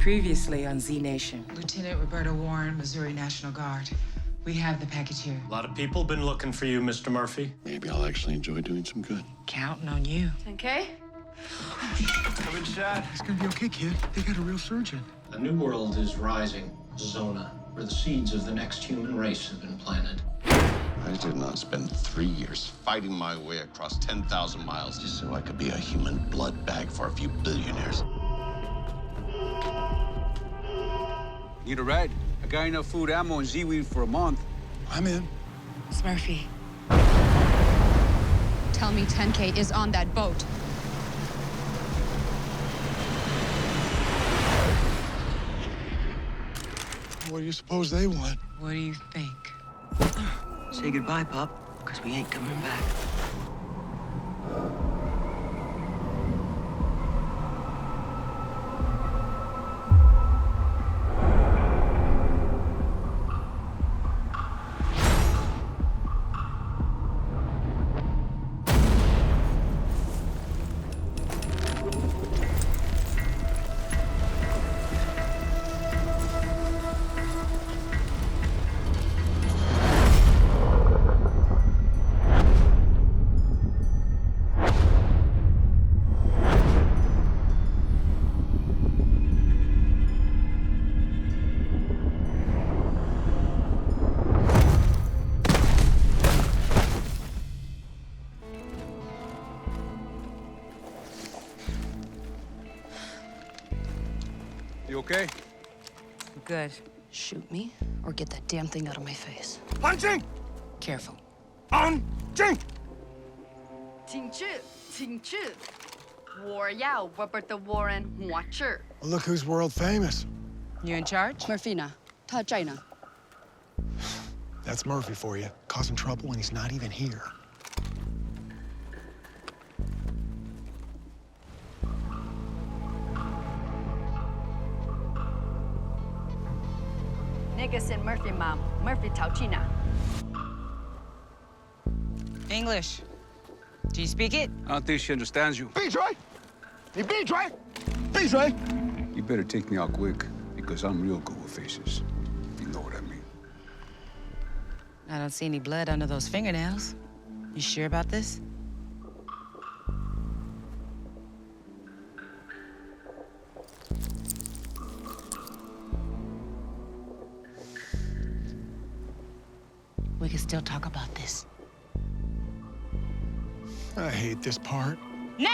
Previously on Z Nation. Lieutenant Roberta Warren, Missouri National Guard. We have the package here. A lot of people been looking for you, Mr. Murphy. Maybe I'll actually enjoy doing some good. Counting on you. 10K? Good shot. It's gonna be okay, kid. They got a real surgeon. A new world is rising, Zona, where the seeds of the next human race have been planted. I did not spend 3 years fighting my way across 10,000 miles just so I could be a human blood bag for a few billionaires. Need a ride? I got enough food, ammo, and Z-weed for a month. I'm in. It's Murphy. Tell me 10K is on that boat. What do you suppose they want? What do you think? Say goodbye, pup, because we ain't coming back. You okay? Good. Shoot me or get that damn thing out of my face. Punching! Careful. Punching! 请去，请去，我要 Roberta Warren 活着。 Well, look who's world famous. You in charge? Murphy 他在呢。 That's Murphy for you. Causing trouble when he's not even here. Niggas in Murphy mom, Murphy 逃去哪？ English. Do you speak it? I don't think she understands you. 闭嘴！你闭嘴！闭嘴！ You better take me out quick, because I'm real good with faces. You know what I mean. I don't see any blood under those fingernails. You sure about this? We can still talk about this. I hate this part. Now!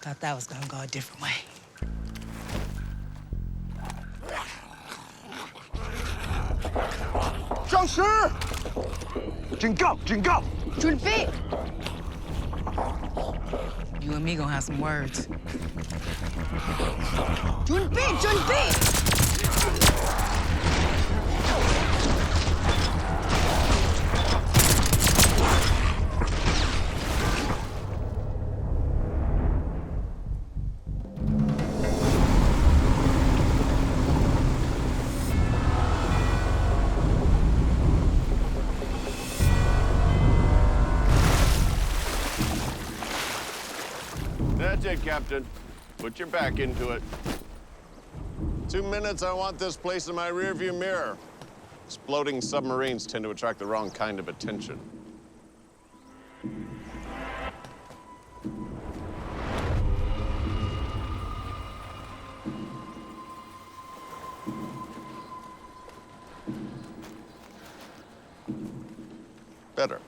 Thought that was gonna go a different way.准备。 You and me gonna have some words. 准备，准备。 That's it, Captain. Put your back into it. 2 minutes, I want this place in my rearview mirror. Exploding submarines tend to attract the wrong kind of attention. Better.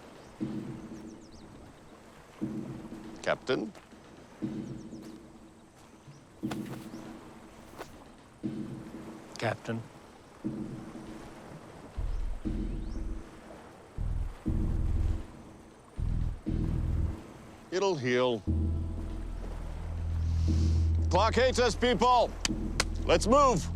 Captain? Captain. It'll heal. Clock hates us, people. Let's move.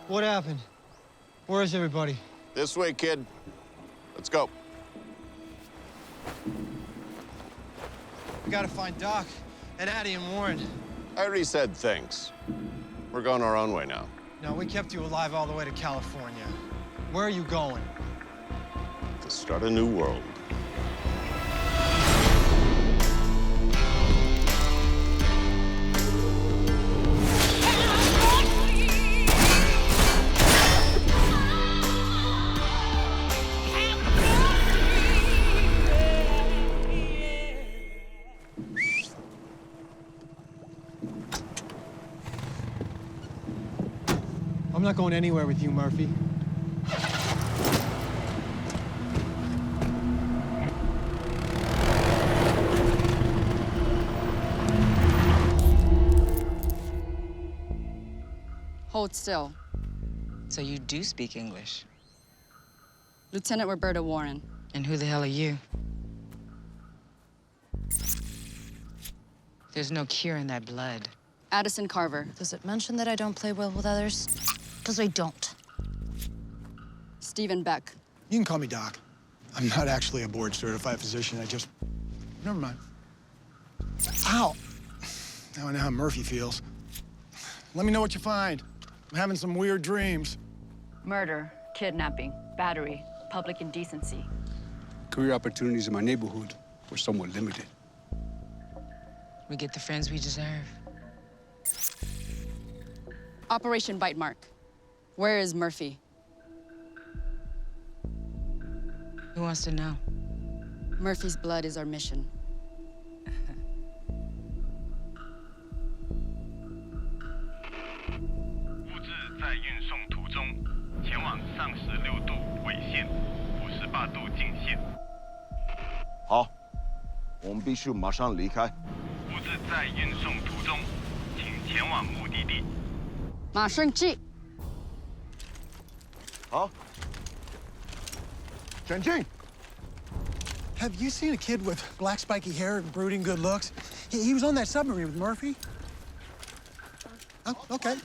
What happened? Where is everybody? This way, kid. Let's go. We gotta find Doc and Addie and Warren. I already said thanks. We're going our own way now. No, we kept you alive all the way to California. Where are you going? To start a new world. I'm not going anywhere with you, Murphy. Hold still. So you do speak English? Lieutenant Roberta Warren. And who the hell are you? There's no cure in that blood. Addison Carver. Does it mention that I don't play well with others? Because I don't. Stephen Beck. You can call me Doc. I'm not actually a board-certified physician. Never mind. Ow! Now I know how Murphy feels. Let me know what you find. I'm having some weird dreams. Murder, kidnapping, battery, public indecency. Career opportunities in my neighborhood were somewhat limited. We get the friends we deserve. Operation Bite Mark. Where is Murphy? Who wants to know? Murphy's blood is our mission. Have you seen a kid with black spiky hair and brooding good looks? He was on that submarine with Murphy. Oh, okay.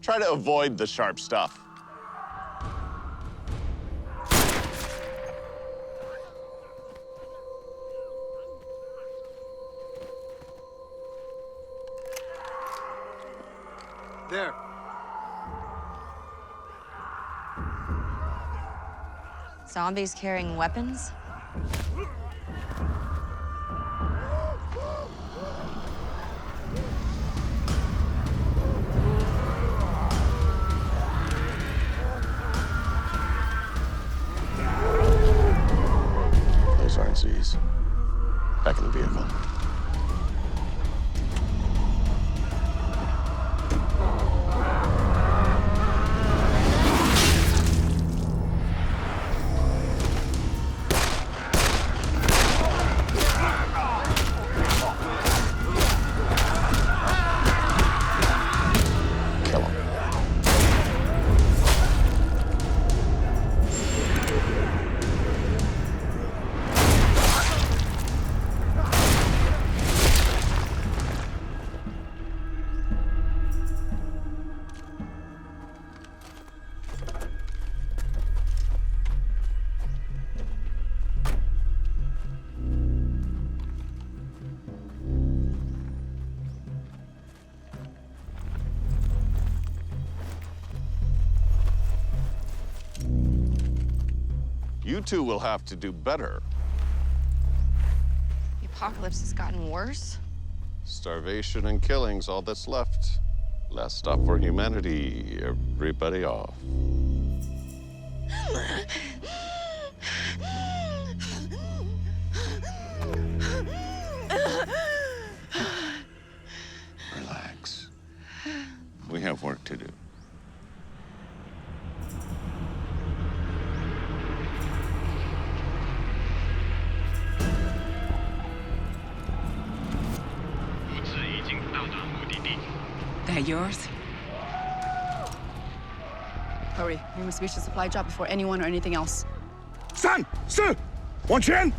Try to avoid the sharp stuff. There. Zombies carrying weapons? Those aren't Z's. Back in the vehicle. Kill him. You two will have to do better. The apocalypse has gotten worse. Starvation and killing's all that's left. Last stop for humanity. Everybody off. of work to do. That yours? Hurry, we must reach the supply drop before anyone or anything else. 3、4，往前！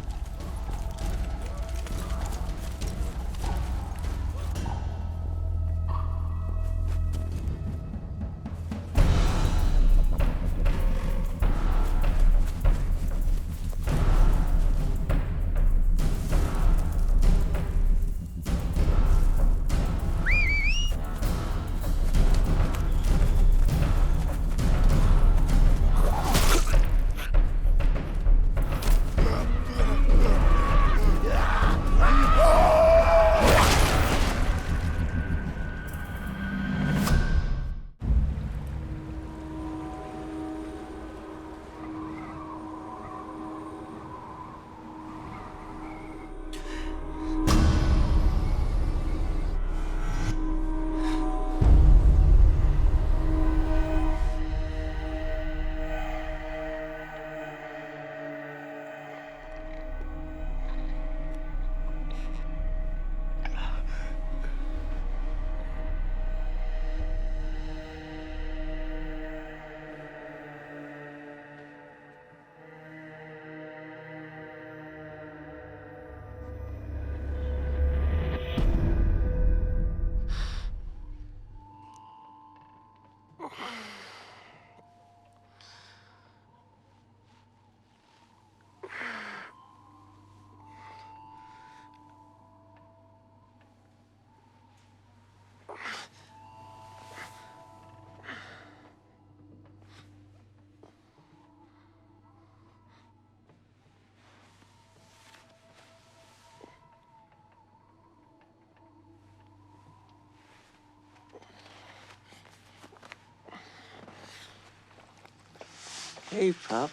Hey, pup.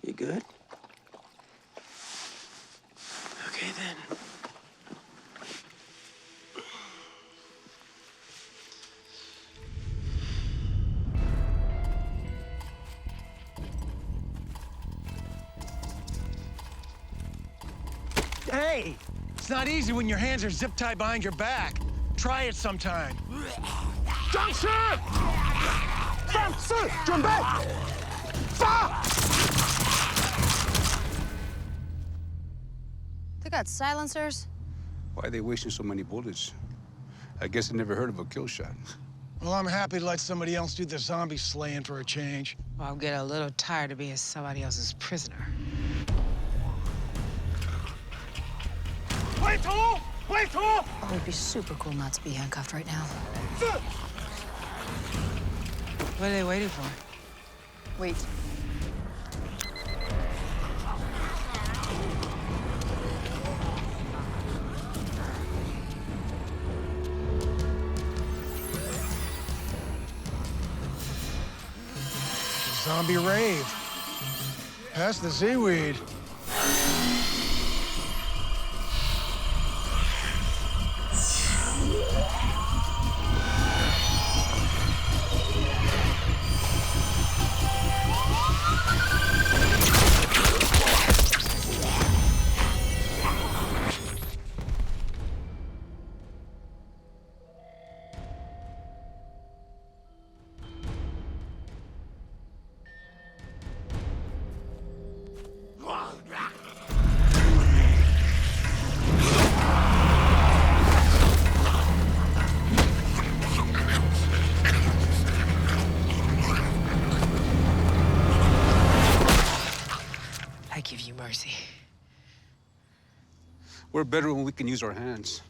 You good? Okay, then. Hey! It's not easy when your hands are zip-tied behind your back. Try it sometime. 战士！战士，准备！发！ They got silencers? Why are they wasting so many bullets? I guess I never heard of a kill shot. Well, I'm happy to let somebody else do the zombie slaying for a change. Well, I'll get a little tired of being somebody else's prisoner. Oh, it'd be super cool not to be handcuffed right now. What are they waiting for? Wait. Zombie rave. Pass the seaweed. I give you mercy. We're better when we can use our hands.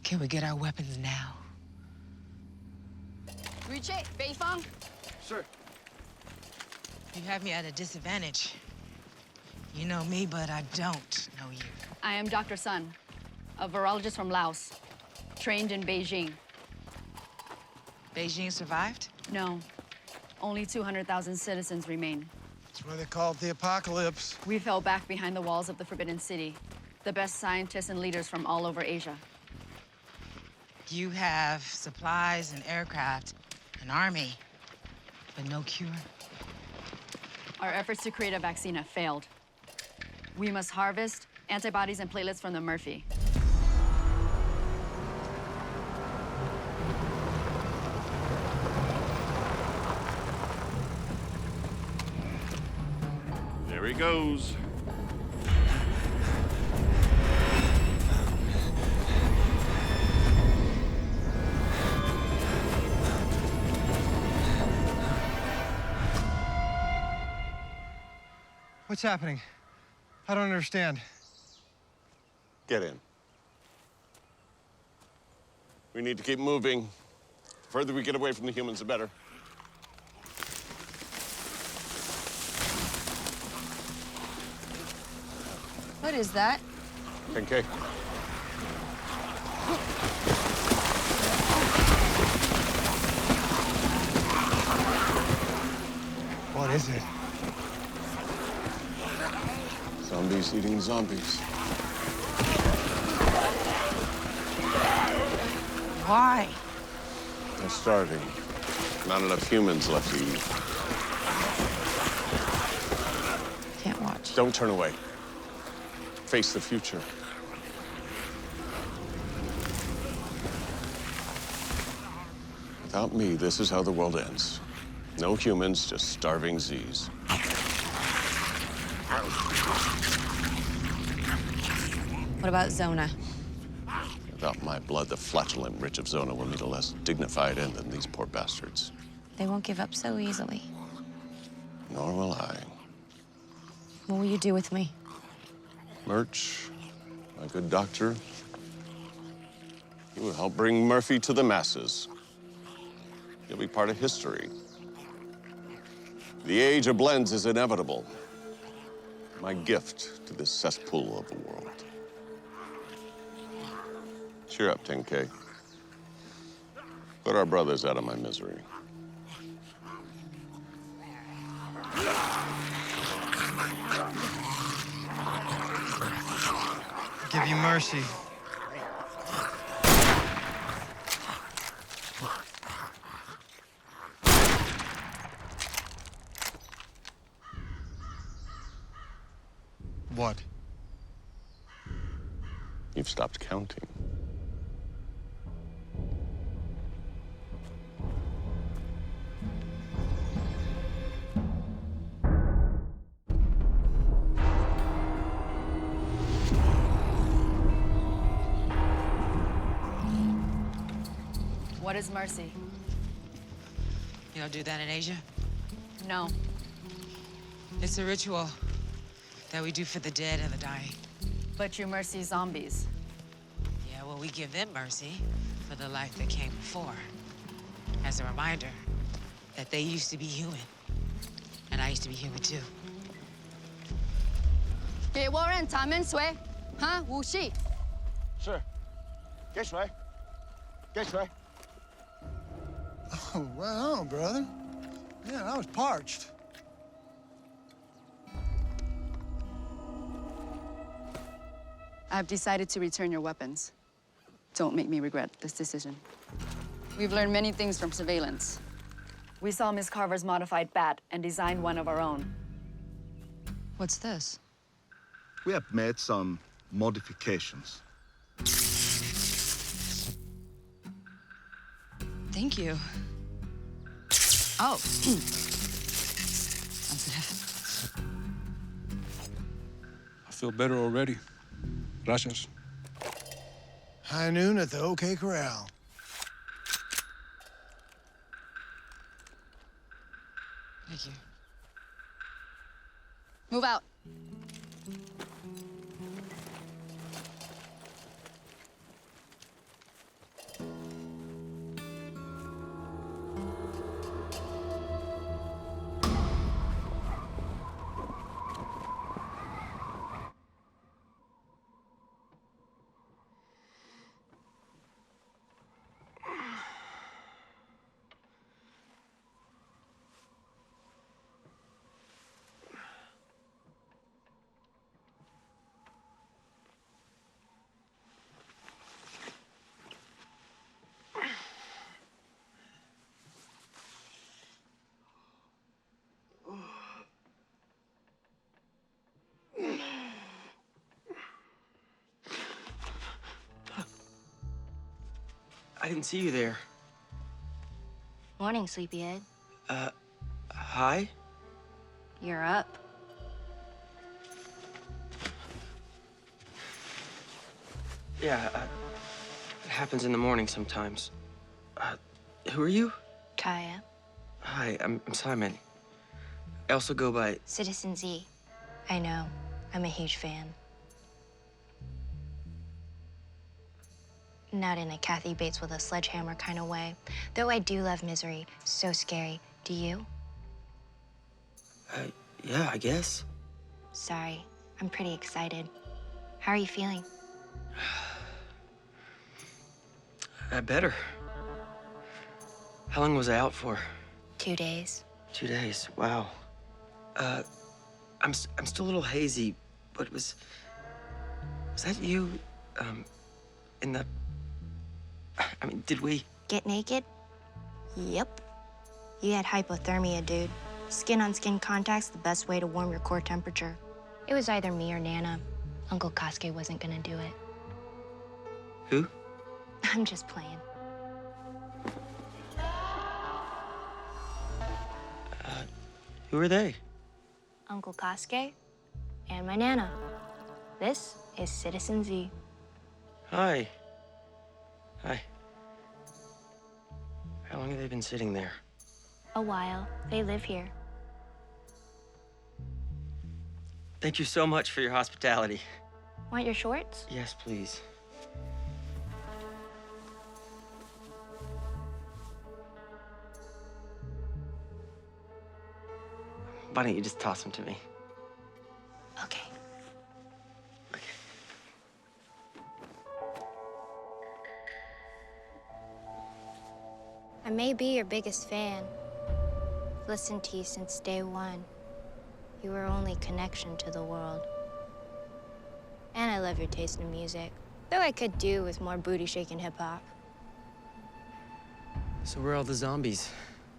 Can we get our weapons now? Reach it, Beifang. Sir. You have me at a disadvantage. You know me, but I don't know you. I am Dr. Sun, a virologist from Laos, trained in Beijing. Beijing survived? No, only 200,000 citizens remain. That's why they call it the apocalypse. We fell back behind the walls of the Forbidden City. The best scientists and leaders from all over Asia. You have supplies and aircraft, an army, but no cure. Our efforts to create a vaccine have failed. We must harvest antibodies and platelets from the Murphy. There he goes. What's happening? I don't understand. Get in. We need to keep moving. The further we get away from the humans, the better. What is that? 10K. What is it? Zombies eating zombies. Why? They're starving. Not enough humans left to eat. Can't watch. Don't turn away. Face the future. Without me, this is how the world ends. No humans, just starving Z's. What about Zona? Without my blood, the flatulent rich of Zona will meet a less dignified end than these poor bastards. They won't give up so easily. Nor will I. What will you do with me? Murch, my good doctor, you will help bring Murphy to the masses. You'll be part of history. The age of blends is inevitable. My gift to this cesspool of a world. Cheer up, 10K. Put our brothers out of my misery. Give you mercy. What? You've stopped counting. What is mercy? You don't do that in Asia? No. It's a ritual that we do for the dead and the dying. But you mercy zombies. Yeah, well, we give them mercy for the life that came before. As a reminder that they used to be human. And I used to be human too. 给我人他们水，哈，武器。是，给水，给水。Oh, right on, brother. Man, I was parched. I've decided to return your weapons. Don't make me regret this decision. We've learned many things from surveillance. We saw Miss Carver's modified bat and designed one of our own. What's this? We have made some modifications. Thank you. Oh. Sensitive. I feel better already. Gracias. High noon at the OK Corral. Thank you. Move out. I didn't see you there. Morning, sleepyhead. Hi? You're up. Yeah, it happens in the morning sometimes. Who are you? Kaya. Hi, I'm Simon. I also go by... Citizen Z. I know. I'm a huge fan. Not in a Kathy Bates with a sledgehammer kind of way. Though I do love Misery. So scary. Do you? Yeah, I guess. Sorry. I'm pretty excited. How are you feeling? Better. How long was I out for? 2 days. 2 days, wow. I'm still a little hazy, but was that you, in the... I mean, did we... Get naked? Yep. You had hypothermia, dude. Skin-on-skin contact's the best way to warm your core temperature. It was either me or Nana. Uncle Kosuke wasn't gonna do it. Who? I'm just playing. Who are they? Uncle Kosuke and my Nana. This is Citizen Z. Hi. Hi. How long have they been sitting there? A while. They live here. Thank you so much for your hospitality. Want your shorts? Yes, please. Why don't you just toss them to me? Okay. I may be your biggest fan. Listened to you since day one. You were only connection to the world. And I love your taste in music. Though I could do with more booty-shaking hip-hop. So where are all the zombies?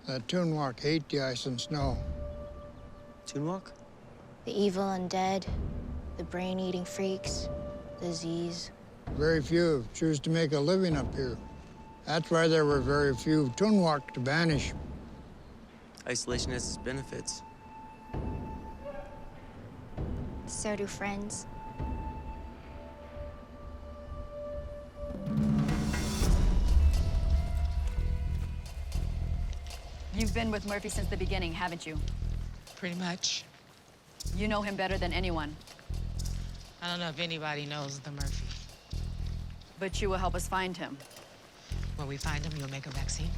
That Toonwalk hate the ice and snow. Toonwalk? The evil undead, the brain-eating freaks, the Z's. Very few choose to make a living up here. That's why there were very few Toonwalk to banish. Isolation has its benefits. So do friends. You've been with Murphy since the beginning, haven't you? Pretty much. You know him better than anyone. I don't know if anybody knows the Murphy. But you will help us find him. When we find him, you'll make a vaccine?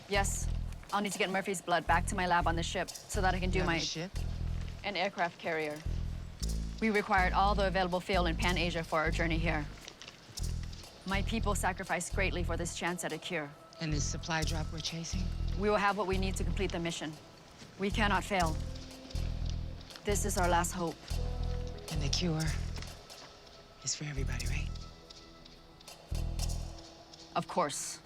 Yes. I'll need to get Murphy's blood back to my lab on the ship so that I can do my... ship? An aircraft carrier. We required all the available fuel in Pan-Asia for our journey here. My people sacrificed greatly for this chance at a cure. And this supply drop we're chasing? We will have what we need to complete the mission. We cannot fail. This is our last hope. And the cure is for everybody, right? Of course.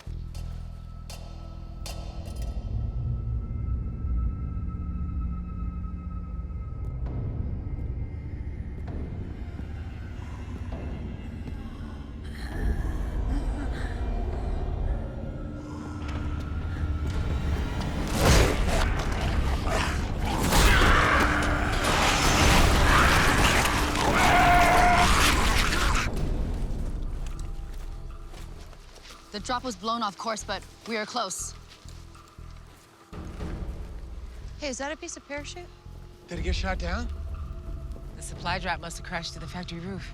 The drop was blown off course, but we are close. Hey, is that a piece of parachute? Did it get shot down? The supply drop must have crashed to the factory roof.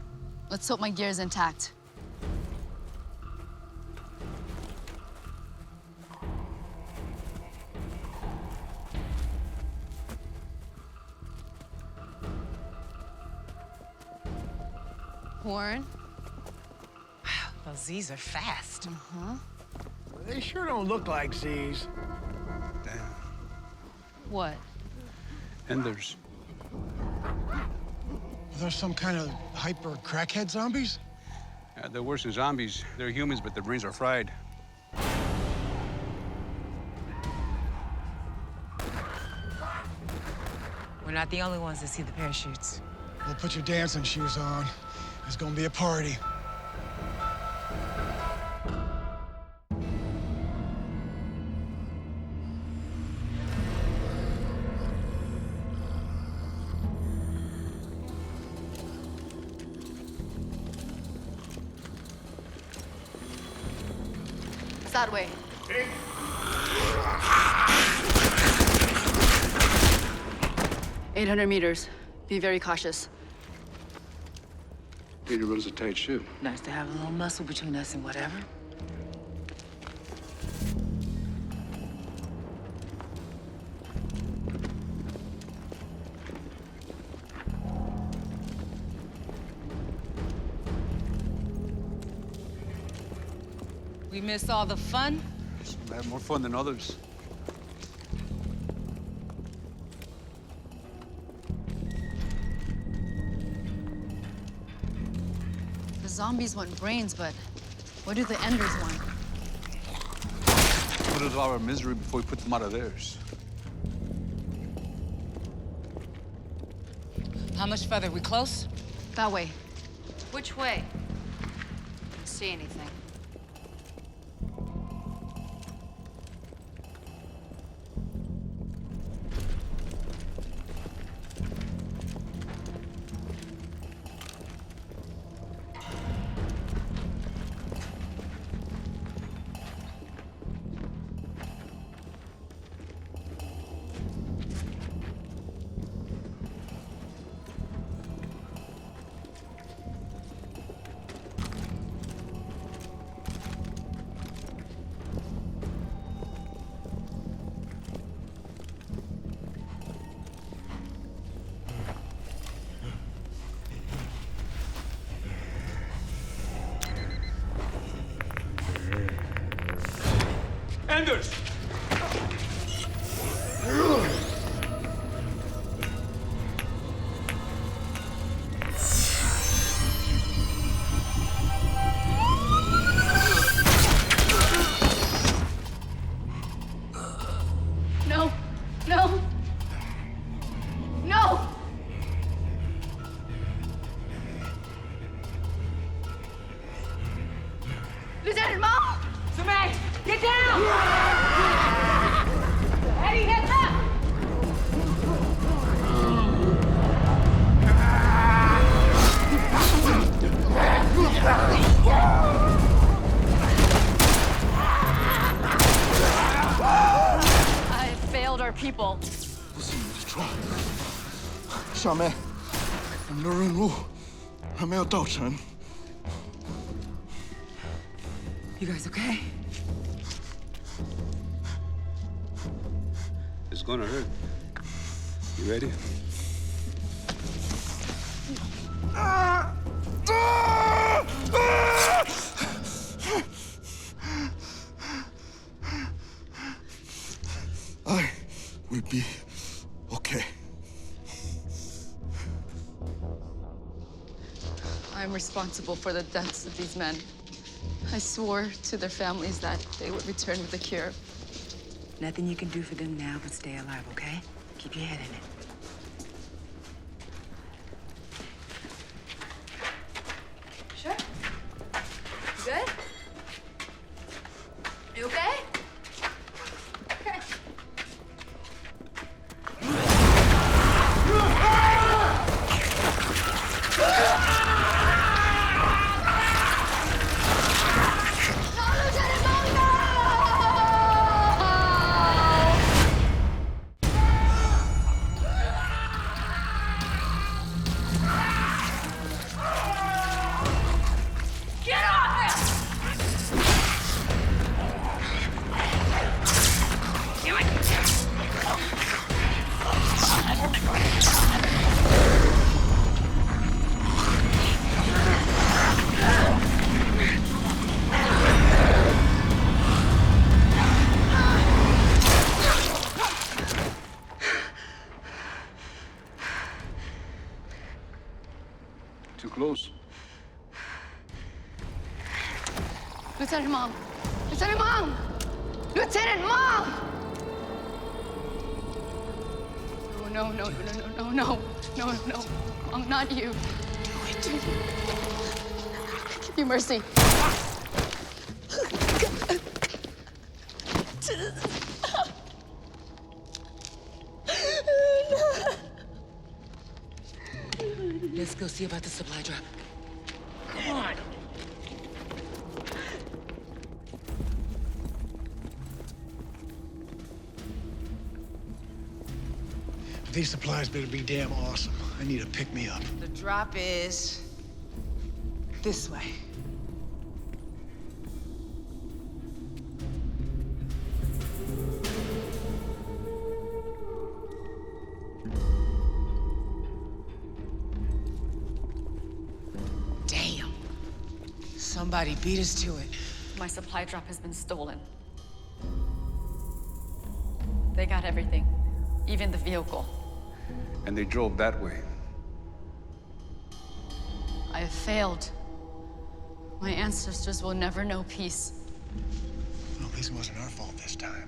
Let's hope my gear is intact. Warren? Wow, those Z's are fast. They sure don't look like Z's. Damn. What? And there's... Are those some kind of hyper crackhead zombies? they're worse than zombies. They're humans, but their brains are fried. We're not the only ones that see the parachutes. Well, put your dancing shoes on. There's gonna be a party. that way. 800 meters. Be very cautious. Peter runs a tight ship. Nice to have a little muscle between us and whatever. We miss all the fun? I had more fun than others. The zombies want brains, but what do the Enders want? Put us out of our misery before we put them out of theirs. How much further? We close? That way. Which way? See anything? Enders! No! No! No! Lieutenant Mom! Samay, get down! Eddie, heads up! I failed our people. You guys okay? It's gonna hurt. You ready? I will be okay. I'm responsible for the deaths of these men. I swore to their families that they would return with a cure. Nothing you can do for them now but stay alive, okay? Keep your head in it. Sure. You good? You okay? Okay. Too close. Lieutenant Mom! Lieutenant Mom! Lieutenant Mom! No, no, no, no, no, no, no, no, no. Mom, not you. Do it. Give me mercy. Let's go see about the supply drop. Come on. These supplies better be damn awesome. I need a pick-me-up. The drop is this way. Damn. Somebody beat us to it. My supply drop has been stolen. They got everything, even the vehicle. And they drove that way. I have failed. My ancestors will never know peace. Well, at least it wasn't our fault this time.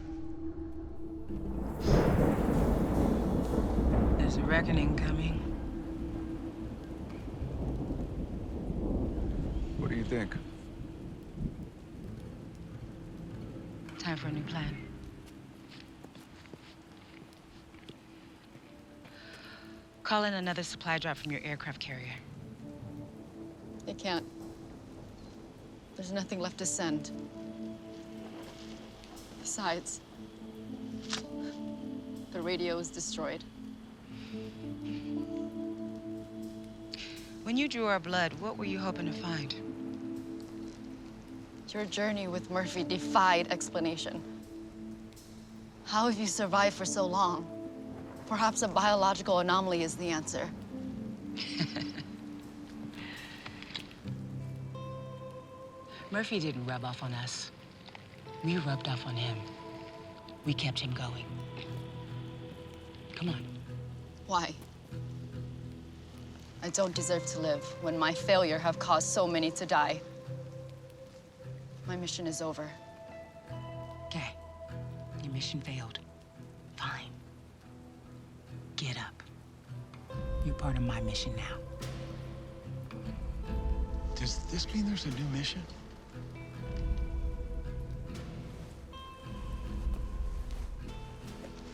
There's a reckoning coming. What do you think? Time for a new plan. Call in another supply drop from your aircraft carrier. They can't. There's nothing left to send. Besides, the radio is destroyed. When you drew our blood, what were you hoping to find? Your journey with Murphy defied explanation. How have you survived for so long? Perhaps a biological anomaly is the answer. Murphy didn't rub off on us. We rubbed off on him. We kept him going. Come on. Why? I don't deserve to live when my failure have caused so many to die. My mission is over. Okay. Your mission failed. Fine. Get up. You're part of my mission now. Does this mean there's a new mission?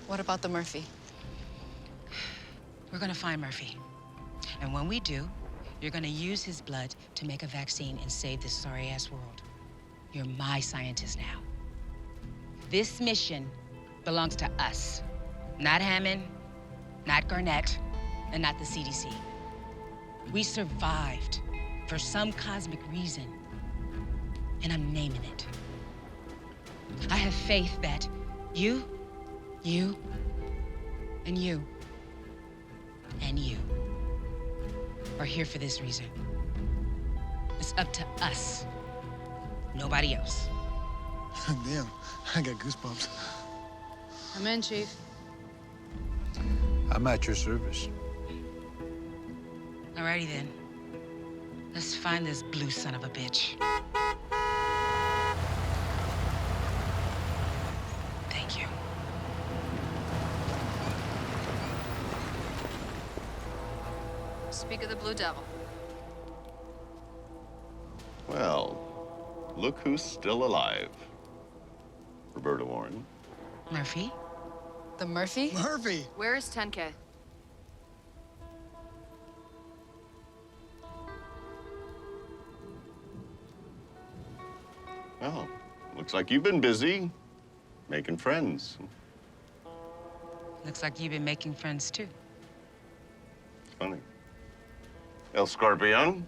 What about the Murphy? We're gonna find Murphy. And when we do, you're gonna use his blood to make a vaccine and save this sorry-ass world. You're my scientist now. This mission belongs to us. Not Hammond, not Garnett, and not the CDC. We survived for some cosmic reason, and I'm naming it. I have faith that you, and you, and you are here for this reason. It's up to us, nobody else. Damn, I got goosebumps. I'm in, Chief. I'm at your service. Alrighty then. Let's find this blue son of a bitch. Thank you. Speak of the Blue Devil. Well, look who's still alive. Roberta Warren. Murphy? The Murphy? Murphy! Where is 10K? Well, looks like you've been busy making friends. Looks like you've been making friends too. Funny. El Scorpion?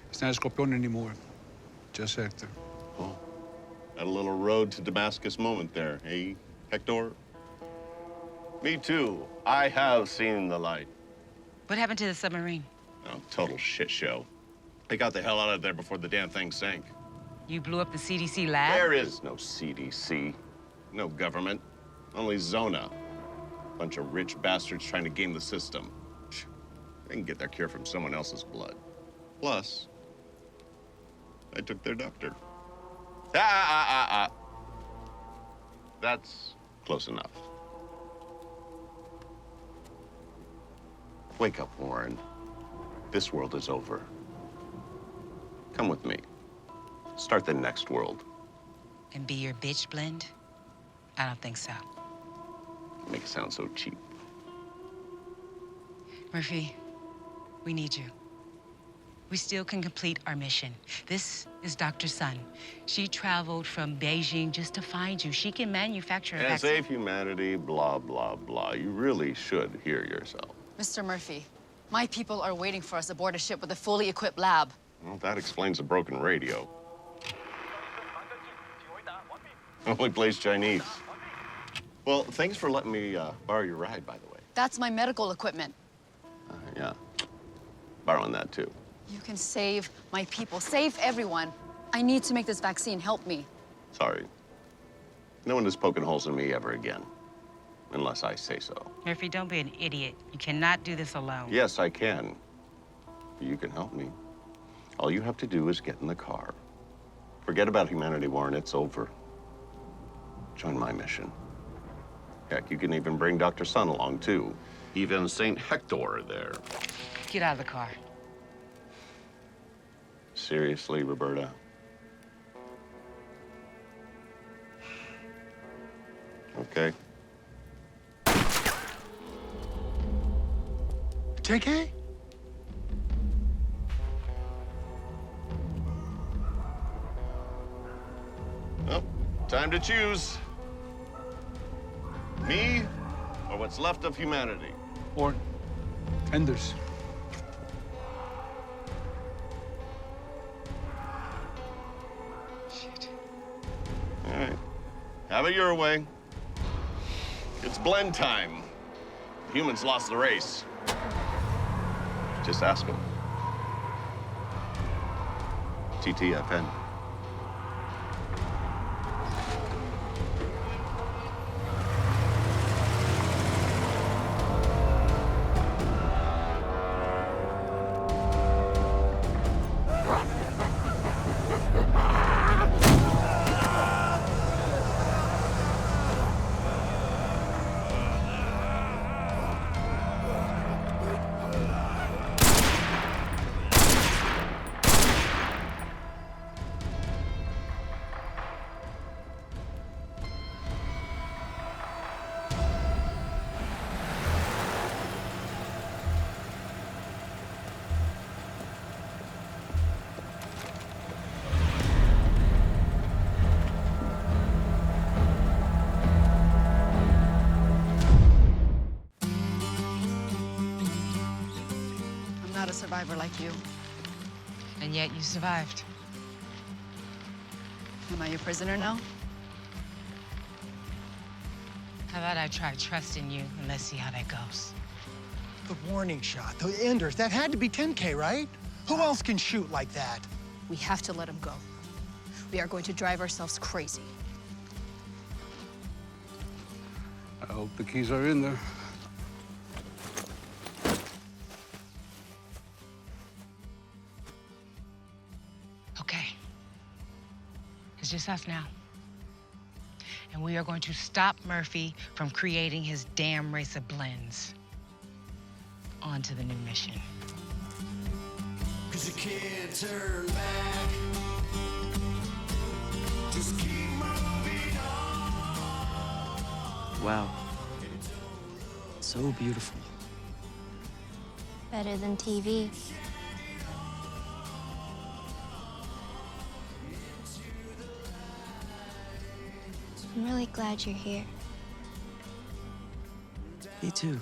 It's not Scorpion anymore. Just Hector. Oh, had a little road to Damascus moment there, eh, Hector? Me too. I have seen the light. What happened to the submarine? Oh, total shit show. They got the hell out of there before the damn thing sank. You blew up the CDC lab? There is no CDC. No government. Only Zona. Bunch of rich bastards trying to game the system. They can get their cure from someone else's blood. Plus, I took their doctor. That's close enough. Wake up, Warren. This world is over. Come with me. Start the next world. And be your bitch blend? I don't think so. Make it sound so cheap. Murphy, we need you. we still can complete our mission. This is Dr. Sun. She traveled from Beijing just to find you. She can manufacture a And vaccine. save humanity, blah, blah, blah. You really should hear yourself. Mr. Murphy, my people are waiting for us aboard a ship with a fully equipped lab. Well, that explains the broken radio. Only plays Chinese. Well, thanks for letting me borrow your ride, by the way. That's my medical equipment. Yeah, borrowing that too. You can save my people, save everyone. I need to make this vaccine. Help me. Sorry. No one is poking holes in me ever again, unless I say so. Murphy, don't be an idiot. You cannot do this alone. Yes, I can. You can help me. All you have to do is get in the car. Forget about humanity, Warren. It's over. Join my mission. Heck, you can even bring Dr. Sun along, too. Even St. Hector there. Get out of the car. Seriously, Roberta? Okay. 10K? Well, time to choose. Me or what's left of humanity? Or tenders. Shit. All right. Have it your way. It's blend time. Humans lost the race. Just ask them. TTFN. I'm not a survivor like you. And yet you survived. Am I your prisoner now? How about I try trusting you and let's see how that goes. The warning shot, the enders, that had to be 10K, right? Who else can shoot like that? We have to let him go. We are going to drive ourselves crazy. I hope the keys are in there. Okay. It's just us now. And we are going to stop Murphy from creating his damn race of blends. On to the new mission. 'Cause you can't turn back. Just keep moving on. Wow. So beautiful. Better than TV. I'm really glad you're here. Me too.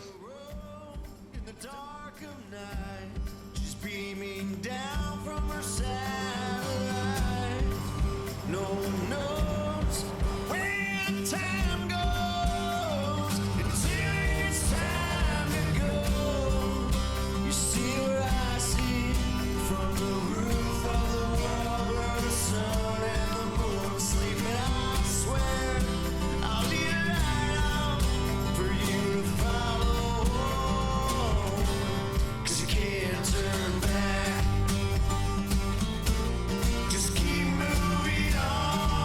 In the dark of night, she's beaming down from her satellite. No one knows where time goes until it's time to go. You see what I see from the roof of the world where the sun and the moon sleep. And I swear I'll leave a light out for you to follow. 'Cause you can't turn back. Just keep moving on.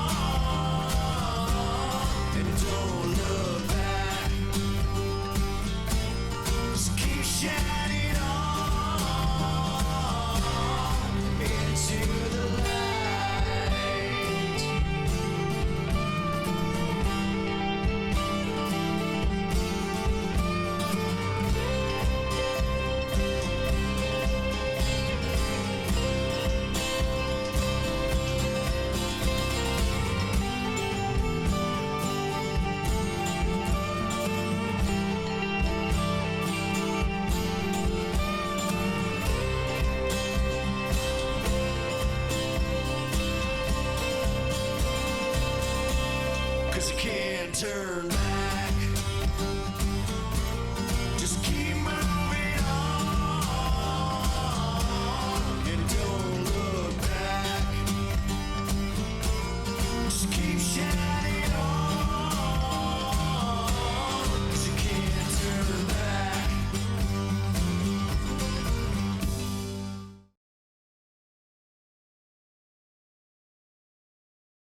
'cause you can't turn back.